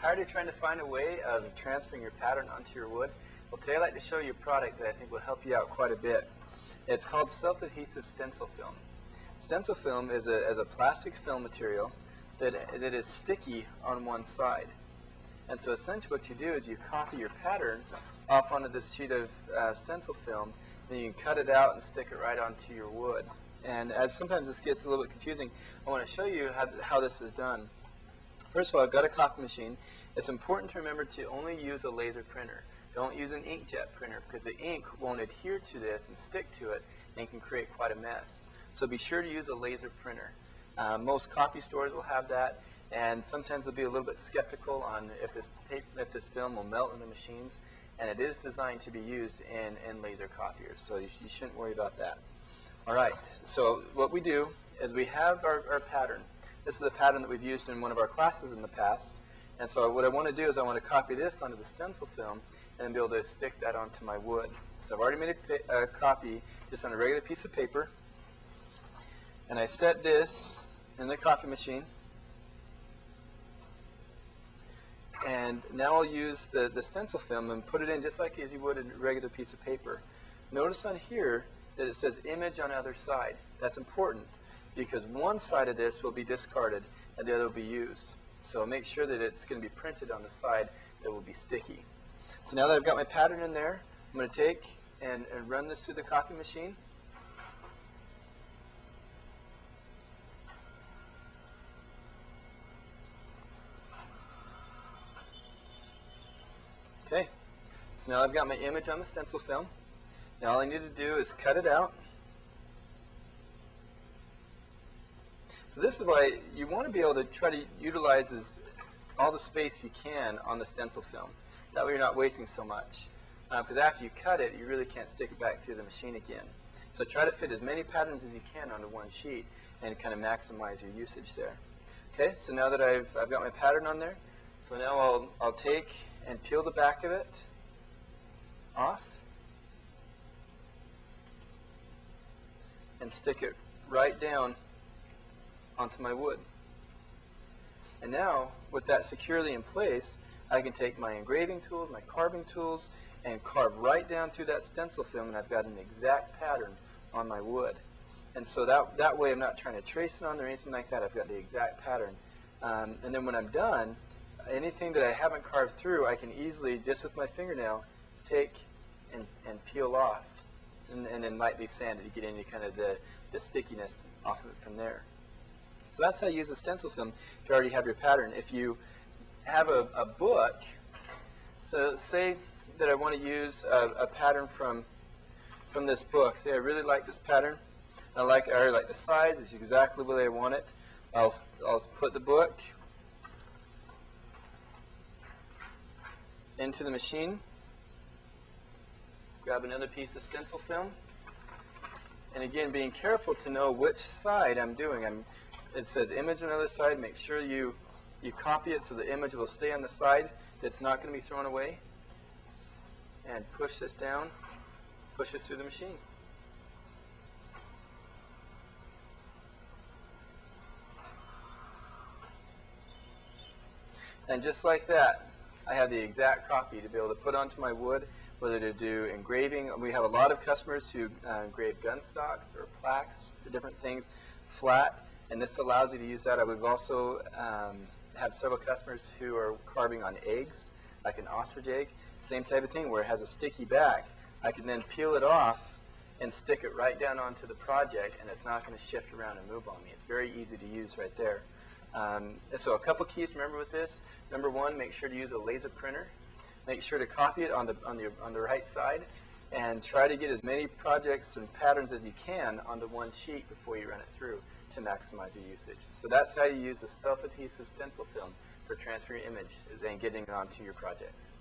Tired of trying to find a way of transferring your pattern onto your wood? Well, today I'd like to show you a product that I think will help you out quite a bit. It's called self-adhesive stencil film. Stencil film is a plastic film material that is sticky on one side. And so essentially what you do is you copy your pattern off onto this sheet of stencil film, then you can cut it out and stick it right onto your wood. And as sometimes this gets a little bit confusing, I want to show you how this is done. First of all, I've got a copy machine. It's important to remember to only use a laser printer. Don't use an inkjet printer because the ink won't adhere to this and stick to it and can create quite a mess. So be sure to use a laser printer. Most copy stores will have that, and sometimes they'll be a little bit skeptical on if this film will melt in the machines, and it is designed to be used in laser copiers, so you shouldn't worry about that. All right, so what we do is we have our pattern. This is a pattern that we've used in one of our classes in the past, and so what I want to do is I want to copy this onto the stencil film and be able to stick that onto my wood. So I've already made a copy just on a regular piece of paper, and I set this in the copy machine, and now I'll use the stencil film and put it in just like as you would a regular piece of paper. Notice on here that it says image on other side. That's important because one side of this will be discarded and the other will be used. So make sure that it's going to be printed on the side that will be sticky. So now that I've got my pattern in there, I'm going to take and run this through the copy machine. Okay, so now I've got my image on the stencil film. Now all I need to do is cut it out. So this is why you want to be able to try to utilize all the space you can on the stencil film. That way you're not wasting so much. Because after you cut it, you really can't stick it back through the machine again. So try to fit as many patterns as you can onto one sheet and kind of maximize your usage there. Okay, so now that I've got my pattern on there, so now I'll take and peel the back of it off and stick it right down onto my wood. And now, with that securely in place, I can take my engraving tools, my carving tools, and carve right down through that stencil film, and I've got an exact pattern on my wood. And so that way I'm not trying to trace it on or anything like that. I've got the exact pattern. And then when I'm done, anything that I haven't carved through, I can easily, just with my fingernail, take and peel off and then lightly sand it to get any kind of the stickiness off of it from there. So that's how you use a stencil film if you already have your pattern. If you have a book, so say that I want to use a pattern from this book. Say I really like this pattern. I already like the size. It's exactly the way I want it. I'll put the book into the machine, grab another piece of stencil film, and again being careful to know which side I'm doing. It says image on the other side. Make sure you copy it so the image will stay on the side that's not going to be thrown away, and push this down, push this through the machine. And just like that, I have the exact copy to be able to put onto my wood, whether to do engraving. We have a lot of customers who engrave gun stocks or plaques, different things, flat, and this allows you to use that. We've also have several customers who are carving on eggs, like an ostrich egg, same type of thing where it has a sticky back. I can then peel it off and stick it right down onto the project, and it's not going to shift around and move on me. It's very easy to use right there. So a couple keys to remember with this. Number one, make sure to use a laser printer. Make sure to copy it on the right side, and try to get as many projects and patterns as you can onto one sheet before you run it through to maximize your usage. So that's how you use a self-adhesive stencil film for transferring your image and getting it onto your projects.